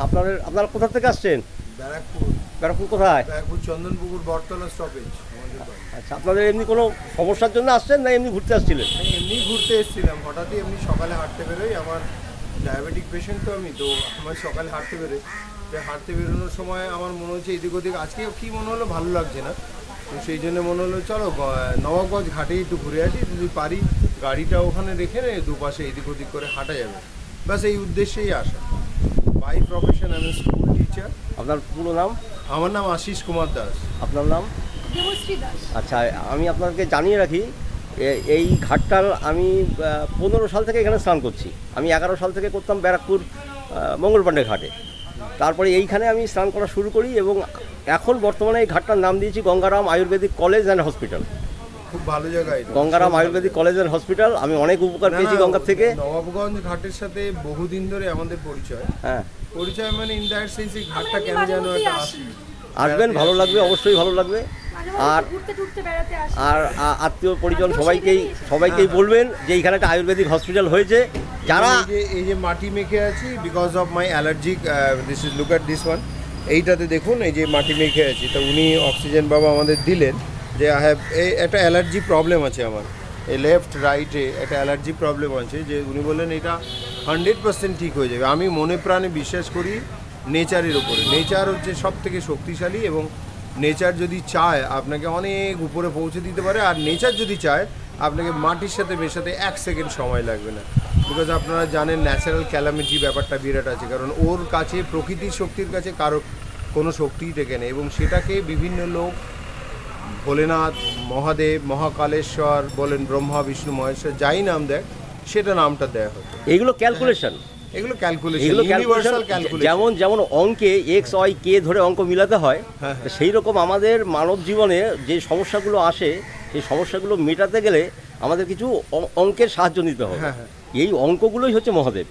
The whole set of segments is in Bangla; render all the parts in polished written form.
আপনারা কোথা থেকে আসছেন? ব্যারাকপুর। ব্যারাকপুর কোথায়? ব্যারাকপুর চন্দনপুকুর বটতলা স্টপেজ। আচ্ছা, আপনাদের এমনি কোনো সমস্যার জন্য আসছেন না এমনি ঘুরতে আসছিলেন? এমনি ঘুরতে এসেছিলাম, হঠাৎই এমনি সকালে হাঁটতে বেরোই। আমার ডায়াবেটিক পেশেন্ট তো আমি, তো আমার সকালে হাঁটতে বেরোই। হাঁটতে বেরোনোর সময় আমার মনে হচ্ছে এদিক ওদিক, আজকে কী মনে হলো ভালো লাগছে না, তো সেই জন্য মনে হলো চলো নবাবগঞ্জ ঘাটেই একটু ঘুরে আসি, যদি পারি গাড়িটা ওখানে রেখে নে, দুপাশে এদিক ওদিক করে হাঁটা যাবে, ব্যাস এই উদ্দেশ্যেই আসা। বাই প্রফেশন আমি স্কুল টিচার। আপনার পুরো নাম? আমার নাম আশিস কুমার দাস। আপনার নাম? দেবশ্রী দাস। আচ্ছা, আমি আপনাকে জানিয়ে রাখি এই ঘাটটার আমি 15 সাল থেকে এখানে স্নান করছি। আমি 11 সাল থেকে করতাম ব্যারাকপুর মঙ্গলপাণ্ডে ঘাটে। তারপরে এইখানে আমি স্নান করা শুরু করি এবং এখন বর্তমানে এই ঘাটটার নাম দিয়েছি Gangaram Ayurvedic college and hospital. খুব ভালো জায়গায় Gangaram Ayurvedic college and hospital. আমি অনেক উপকার পেয়েছি গঙ্গার থেকে। নবাবগঞ্জ ঘাটের সাথে বহুদিন ধরে আমাদের পরিচয়। হ্যাঁ, পরিচয় মানে ইন দ্যাট সেন্স এই ঘাটটা কেন যেন একটা আসবেন, ভালো লাগবে, অবশ্যই ভালো লাগবে। আর আর আত্মীয় পরিজন সবাইকেই বলবেন যে এইখানে একটা আয়ুর্বেদিক হসপিটাল হয়েছে। যারা এই যে মাটি মেখে আছি because of my allergic, this is look at this one, এইটাতে দেখুন এই যে মাটি মেখে আছি, তো উনি অক্সিজেন বাবা আমাদের দিলেন যে আই হ্যাভ একটা অ্যালার্জি প্রবলেম আছে আমার, এই লেফট রাইটে একটা অ্যালার্জি প্রবলেম আছে, যে উনি বললেন এটা 100% ঠিক হয়ে যাবে। আমি মনে প্রাণে বিশ্বাস করি নেচারের উপরে। নেচার হচ্ছে সব থেকে শক্তিশালী এবং নেচার যদি চায় আপনাকে অনেক উপরে পৌঁছে দিতে পারে, আর নেচার যদি চায় আপনাকে মাটির সাথে মেশাতে 1 সেকেন্ড সময় লাগবে না। বিকজ আপনারা জানেন ন্যাচারাল ক্যালামিটি ব্যাপারটা বিরাট আছে, কারণ ওর কাছে প্রকৃতির শক্তির কাছে কারো কোনো শক্তিই টেকে নেই, এবং সেটাকে বিভিন্ন লোক ভোলেনাথ, মহাদেব, মহাকালেশ্বর বলেন, ব্রহ্মা, বিষ্ণু, মহেশ্বর যাই নাম দেয় সেটা নামটা দেয়া হতো। এইগুলো ক্যালকুলেশন, এগুলো ক্যালকুলেশন, ইউনিভার্সাল ক্যালকুলেশন। যেমন অঙ্কে এক্স ওয়াই কে ধরে অঙ্ক মিলাতে হয়, সেই রকম আমাদের মানব জীবনে যে সমস্যাগুলো আসে সেই সমস্যাগুলো মেটাতে গেলে আমাদের কিছু অঙ্কের সাহায্য নিতে হবে। এই অঙ্কগুলোই হচ্ছে মহাদেব,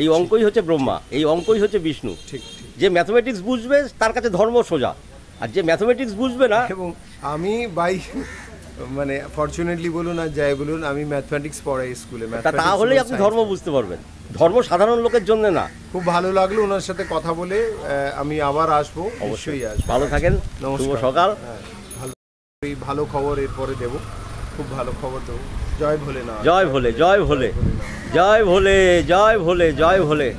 এই অঙ্কই হচ্ছে ব্রহ্মা, এই অঙ্কই হচ্ছে বিষ্ণু। ঠিক। যে ম্যাথমেটিক্স বুঝবে তার কাছে ধর্ম সোজা, আর যে ম্যাথমেটিক্স বুঝবে না। এবং আমি মানে ফরচুনেটলি বলুন আর যাই বলুন, আমি ম্যাথমেটিক্স পড়াই স্কুলে। তাহলেই আপনি ধর্ম বুঝতে পারবেন, ধর্ম সাধারণ লোকের জন্য না। খুব ভালো লাগলো ওনার সাথে কথা বলে, আমি আবার আসবো, অবশ্যই আসবো। ভালো থাকেন, শুভ সকাল। ভালো খবর এরপরে দেবো, খুব ভালো খবর দেবো। জয় ভোলেনাথ। জয় ভোলে, জয় ভোলে, জয় ভোলে, জয় ভোলে, জয় ভোলে,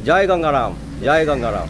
জয় গঙ্গারাম, জয় গঙ্গারাম।